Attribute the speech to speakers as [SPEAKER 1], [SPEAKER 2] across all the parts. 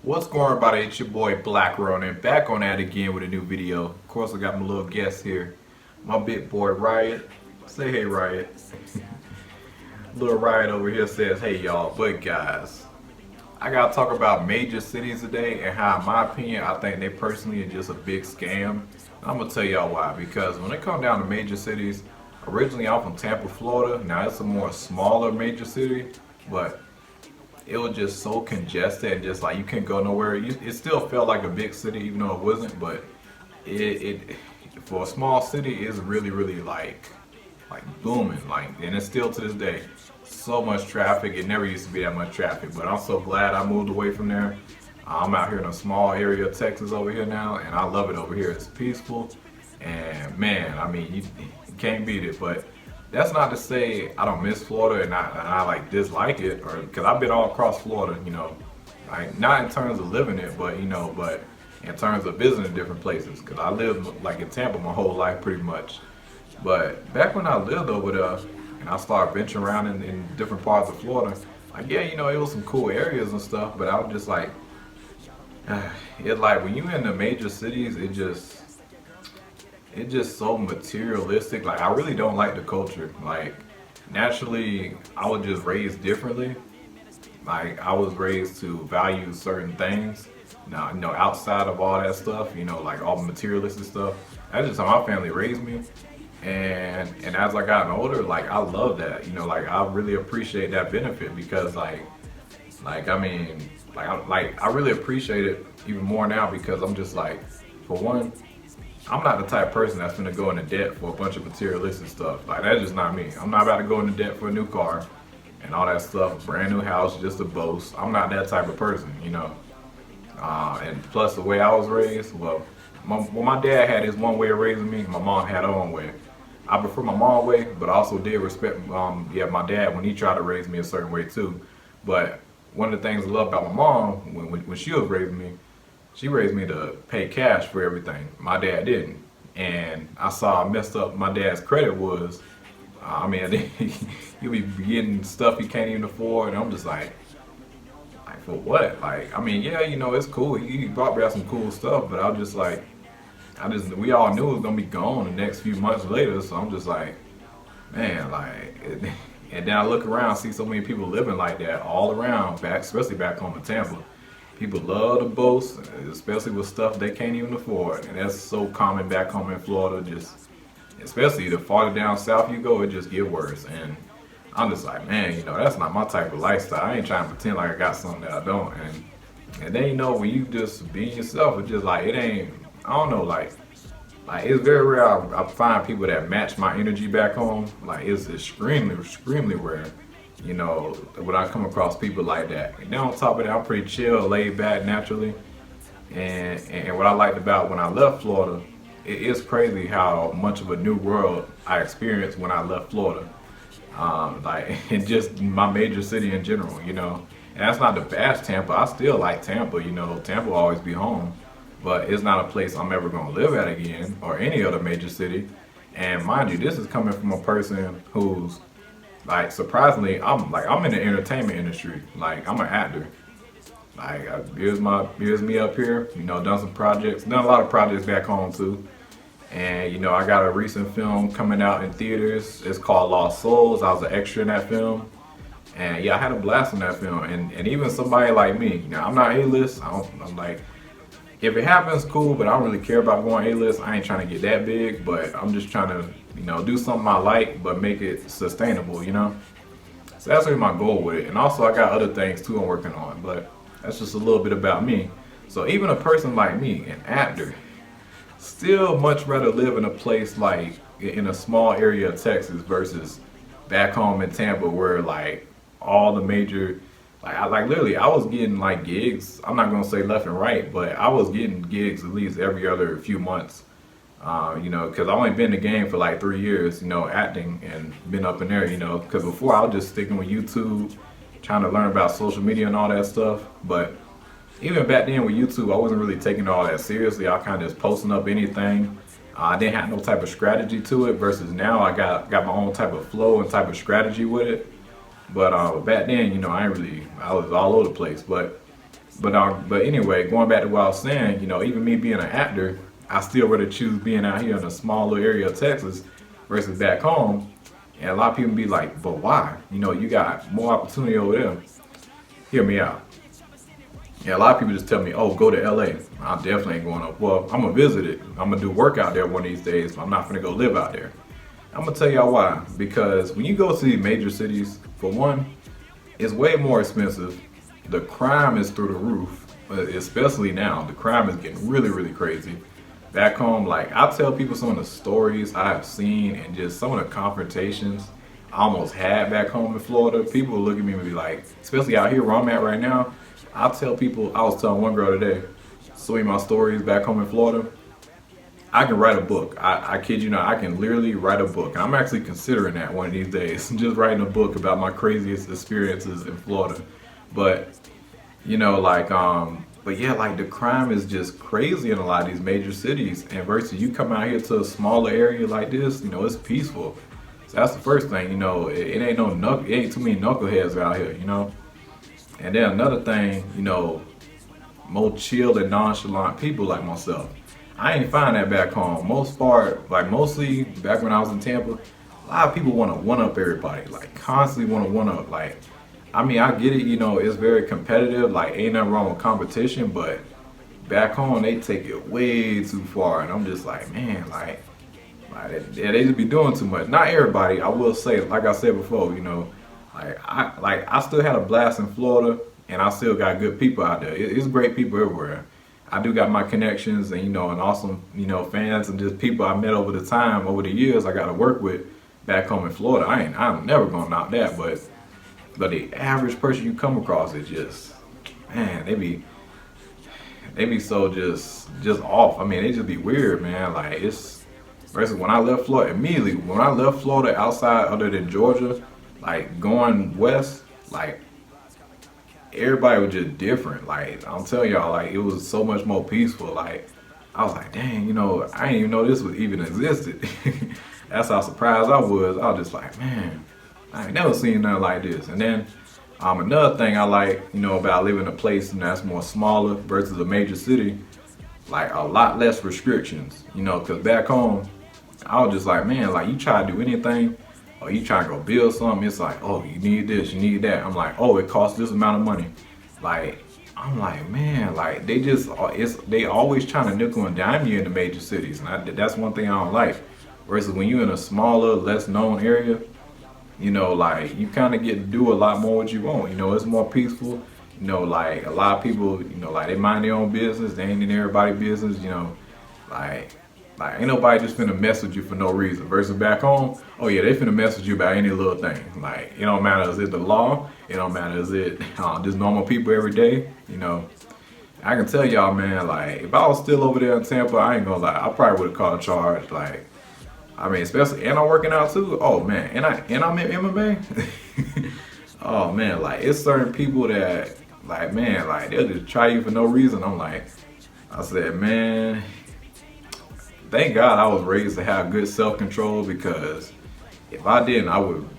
[SPEAKER 1] What's going on, everybody? It's your boy Black Ronin back on that again with a new video. Of course, I got my little guest here, my big boy Riot. Say hey, Riot. Little Riot over here says hey, y'all. But guys, I gotta talk about major cities today and how, in my opinion, I think they personally are just a big scam. I'm gonna tell y'all why. Because when it comes down to major cities, originally I'm from Tampa, Florida. Now it's a more smaller major city, but it was just so congested and just like you couldn't go nowhere. It still felt like a big city, even though it wasn't. But it for a small city is really like booming. Like, and it's still to this day so much traffic. It never used to be that much traffic. But I'm so glad I moved away from there. I'm out here in a small area of Texas over here now, and I love it over here. It's peaceful, and man, I mean you can't beat it. But that's not to say I don't miss Florida and I like dislike it, or because I've been all across Florida, like not in terms of living it, but but in terms of visiting different places. Because I lived like in Tampa my whole life pretty much. But back when I lived over there and I started venturing around in different parts of Florida, like yeah, it was some cool areas and stuff, but I was just like, it like when you in the major cities, it's just so materialistic. Like I really don't like the culture. Like naturally, I was just raised differently. Like I was raised to value certain things. Now, outside of all that stuff, like all the materialistic stuff. That's just how my family raised me. And as I gotten older, like I love that. Like I really appreciate that benefit because like I mean, I really appreciate it even more now because I'm just like, for one, I'm not the type of person that's gonna go into debt for a bunch of materialistic stuff. Like that's just not me. I'm not about to go into debt for a new car and all that stuff, brand new house just to boast. I'm not that type of person. And plus the way I was raised, well, my dad had his one way of raising me, my mom had her own way. I prefer my mom way, but I also did respect my dad when he tried to raise me a certain way too. But one of the things I love about my mom when she was raising me, she raised me to pay cash for everything. My dad didn't. And I saw how messed up my dad's credit was. I mean, he'll be getting stuff he can't even afford. And I'm just like for what? Like, I mean, yeah, it's cool. He brought me out some cool stuff, but I was just like, we all knew it was going to be gone the next few months later. So I'm just like, man, like, and then I look around, see so many people living like that all around, especially back home in Tampa. People love to boast, especially with stuff they can't even afford, and that's so common back home in Florida. Just especially the farther down south you go, it just get worse. And I'm just like, man, that's not my type of lifestyle. I ain't trying to pretend like I got something that I don't. And then when you just being yourself, it's just like it ain't. I don't know, like it's very rare I find people that match my energy back home. Like it's extremely rare. When I come across people like that. And then on top of that, I'm pretty chill, laid back naturally. And what I liked about when I left Florida, it is crazy how much of a new world I experienced when I left Florida. Like in just my major city in general. And that's not to bash Tampa. I still like Tampa. Tampa will always be home. But it's not a place I'm ever going to live at again or any other major city. And mind you, this is coming from a person who's like surprisingly, I'm in the entertainment industry. Like I'm an actor. Like here's me up here. Done some projects, done a lot of projects back home too. And I got a recent film coming out in theaters. It's called Lost Souls. I was an extra in that film, and yeah, I had a blast in that film. And even somebody like me, now I'm not A-list. I'm like, if it happens, cool. But I don't really care about going A-list. I ain't trying to get that big. But I'm just trying to do something I like, but make it sustainable. So that's really my goal with it. And also, I got other things too I'm working on, but that's just a little bit about me. So even a person like me, an actor, still much rather live in a place like in a small area of Texas versus back home in Tampa where like all the major, like literally I was getting like gigs. I'm not gonna say left and right, but I was getting gigs at least every other few months. Because I only been in the game for like 3 years, acting and been up in there, because before I was just sticking with YouTube, trying to learn about social media and all that stuff. But even back then with YouTube, I wasn't really taking it all that seriously. I kind of just posting up anything. I didn't have no type of strategy to it versus now I got my own type of flow and type of strategy with it. But back then, I was all over the place. But But anyway, going back to what I was saying, even me being an actor, I still rather choose being out here in a smaller area of Texas versus back home. And a lot of people be like, but why? You got more opportunity over there. Hear me out. Yeah, a lot of people just tell me, oh, go to LA. I definitely ain't going up. Well, I'm gonna visit it. I'm gonna do work out there one of these days, but I'm not gonna go live out there. I'm gonna tell y'all why. Because when you go to these major cities, for one, it's way more expensive. The crime is through the roof, especially now. The crime is getting really, really crazy. Back home, like I tell people some of the stories I have seen and just some of the confrontations I almost had back home in Florida. People look at me and be like, especially out here where I'm at right now. I tell people, I was telling one girl today, showing my stories back home in Florida. I can write a book. I kid you not, I can literally write a book. I'm actually considering that one of these days. Just writing a book about my craziest experiences in Florida. But but yeah, like the crime is just crazy in a lot of these major cities. And versus you come out here to a smaller area like this, it's peaceful. So that's the first thing, it ain't it ain't too many knuckleheads out here. And then another thing, more chill and nonchalant people like myself. I ain't find that back home. Mostly back when I was in Tampa, a lot of people want to one up everybody, like constantly want to one up. Like, I mean, I get it, it's very competitive, like ain't nothing wrong with competition, but back home they take it way too far, and I'm just like, man, they just be doing too much. Not everybody, I will say, like I said before, I still had a blast in Florida, and I still got good people out there. It's great people everywhere. I do got my connections and and awesome fans and just people I met over the years I got to work with back home in Florida. I'm never gonna knock that, but the average person you come across is just, man, they be so just off. I mean, they just be weird, man. Like it's versus when I left Florida immediately. When I left Florida outside other than Georgia, like going west, like everybody was just different. Like I'm telling y'all, like it was so much more peaceful. Like I was like, dang, I didn't even know this was even existed. That's how surprised I was. I was just like, man, I ain't never seen nothing like this. And then another thing I like, about living in a place that's more smaller versus a major city, like a lot less restrictions. Because back home, I was just like, man, like you try to do anything, or you trying to go build something, it's like, oh, you need this, you need that. I'm like, oh, it costs this amount of money. Like, I'm like, man, like they always trying to nickel and dime you in the major cities, and that's one thing I don't like. Versus when you're in a smaller, less known area, like you kind of get to do a lot more what you want. It's more peaceful. Like a lot of people, like they mind their own business. They ain't in everybody's business. Like ain't nobody just finna mess with you for no reason. Versus back home, oh yeah, they finna mess with you about any little thing. Like it don't matter is it the law. It don't matter is it just normal people every day. I can tell y'all, man. Like if I was still over there in Tampa, I ain't gonna lie, I probably would have caught a charge. Like. I mean, especially, and I'm working out too. Oh man, and I'm in MMA. Oh man, like it's certain people that, like man, like they'll just try you for no reason. I said, man, thank God I was raised to have good self-control because if I didn't, I would.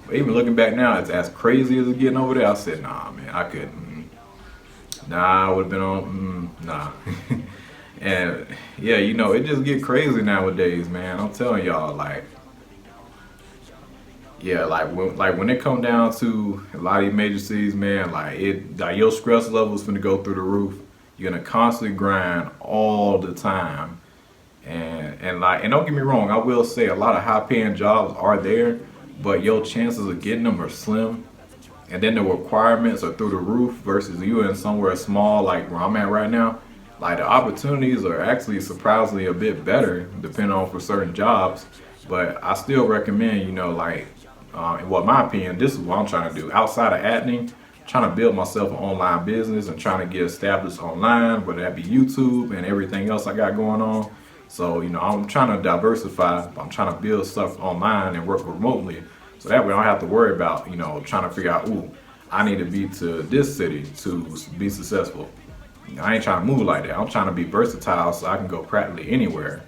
[SPEAKER 1] But even looking back now, it's as crazy as it's getting over there. I said, nah, man, I couldn't. Nah, I would have been on. Nah. And yeah, it just get crazy nowadays, man. I'm telling y'all, like, yeah, like when it come down to a lot of these major cities, man, like your stress levels finna go through the roof. You're gonna constantly grind all the time, and don't get me wrong, I will say a lot of high paying jobs are there, but your chances of getting them are slim. And then the requirements are through the roof versus you in somewhere small like where I'm at right now. Like the opportunities are actually surprisingly a bit better depending on for certain jobs, but I still recommend, in my opinion, this is what I'm trying to do. Outside of acting, trying to build myself an online business and trying to get established online, whether that be YouTube and everything else I got going on. So, I'm trying to diversify, I'm trying to build stuff online and work remotely. So that way I don't have to worry about, trying to figure out, ooh, I need to be to this city to be successful. I ain't trying to move like that. I'm trying to be versatile so I can go practically anywhere.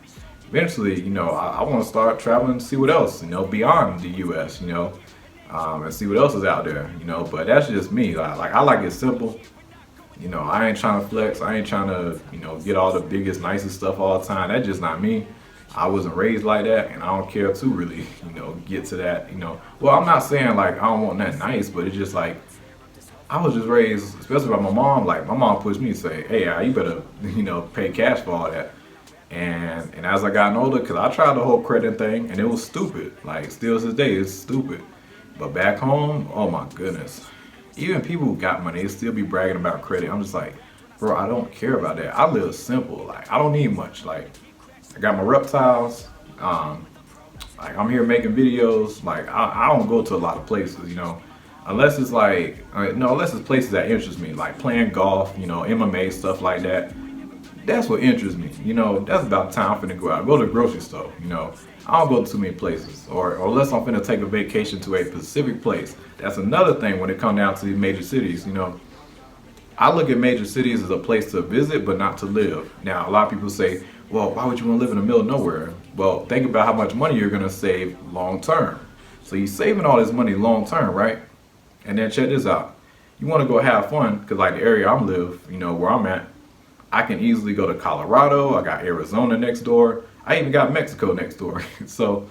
[SPEAKER 1] Eventually, I want to start traveling to see what else, beyond the U.S., and see what else is out there, But that's just me. Like I like it simple. You know, I ain't trying to flex. I ain't trying to, get all the biggest, nicest stuff all the time. That's just not me. I wasn't raised like that, and I don't care to really, get to that. Well, I'm not saying like I don't want that nice, but it's just like I was just raised, especially by my mom. Like my mom pushed me to say, "Hey, you better, pay cash for all that." And as I got older, because I tried the whole credit thing, and it was stupid. Like still to this day, it's stupid. But back home, oh my goodness. Even people who got money, they still be bragging about credit. I'm just like, bro, I don't care about that. I live simple. Like I don't need much. Like I got my reptiles. Like I'm here making videos. Like I don't go to a lot of places, unless it's like no, unless it's places that interest me, like playing golf, MMA stuff like that. That's what interests me. That's about the time I'm finna go out. Go to the grocery store. I don't go to too many places, or unless I'm finna take a vacation to a specific place. That's another thing when it comes down to these major cities. I look at major cities as a place to visit, but not to live. Now, a lot of people say, well, why would you want to live in the middle of nowhere? Well, think about how much money you're going to save long term. So you're saving all this money long term, right? And then check this out. You want to go have fun, because like the area I'm live, where I'm at, I can easily go to Colorado. I got Arizona next door. I even got Mexico next door. So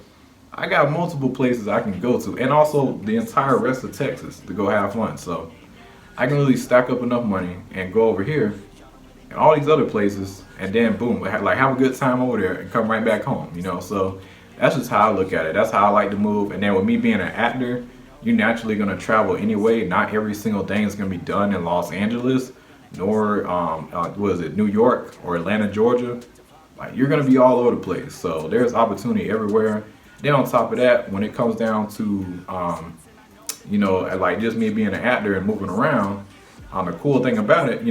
[SPEAKER 1] I got multiple places I can go to, and also the entire rest of Texas to go have fun. So I can really stack up enough money and go over here and all these other places, and then boom, like have a good time over there and come right back home. So that's just how I look at it. That's how I like to move. And then with me being an actor, you're naturally gonna travel anyway. Not every single thing is gonna be done in Los Angeles, nor New York or Atlanta, Georgia. Like you're gonna be all over the place. So there's opportunity everywhere. Then on top of that, when it comes down to like just me being an actor and moving around, the cool thing about it,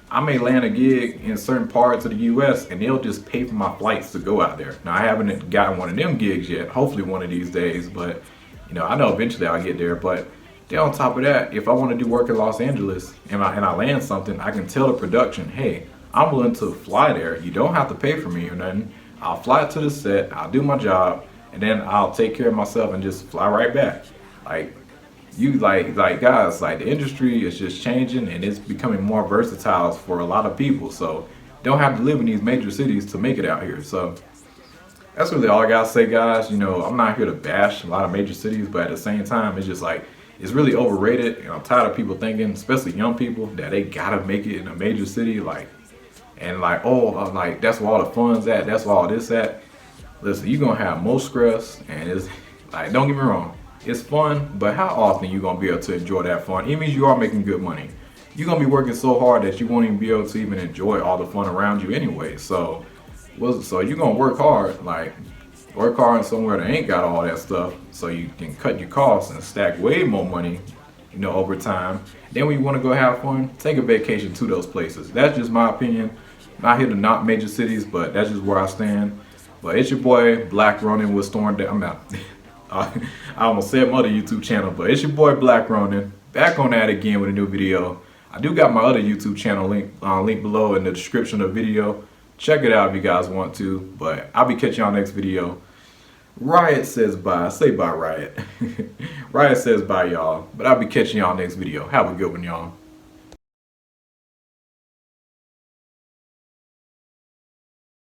[SPEAKER 1] I may land a gig in certain parts of the U.S. and they'll just pay for my flights to go out there. Now I haven't gotten one of them gigs yet. Hopefully one of these days, but I know eventually I'll get there. But then on top of that, if I want to do work in Los Angeles and I land something, I can tell the production, hey, I'm willing to fly there. You don't have to pay for me or nothing. I'll fly to the set, I'll do my job, and then I'll take care of myself and just fly right back. Like guys, like the industry is just changing and it's becoming more versatile for a lot of people. So don't have to live in these major cities to make it out here. So that's really all I gotta say, guys. I'm not here to bash a lot of major cities, but at the same time, it's just like it's really overrated. I'm tired of people thinking, especially young people, that they gotta make it in a major city, like that's where all the fun's at, that's where all this at. Listen, you're gonna have more stress, and it's like, don't get me wrong, it's fun, but how often you gonna be able to enjoy that fun? It means you are making good money. You're gonna be working so hard that you won't even be able to even enjoy all the fun around you anyway. So you're gonna work hard, in somewhere that ain't got all that stuff, so you can cut your costs and stack way more money, over time. Then when you want to go have fun, take a vacation to those places. That's just my opinion. Not here to knock major cities, but that's just where I stand. But it's your boy Black Ronin with Storm. I'm out. I almost said my other YouTube channel, but it's your boy Black Ronin back on that again with a new video. I do got my other YouTube channel link below in the description of the video. Check it out if you guys want to. But I'll be catching y'all next video. Riot says bye. Say bye, Riot. Riot says bye, y'all. But I'll be catching y'all next video. Have a good one, y'all.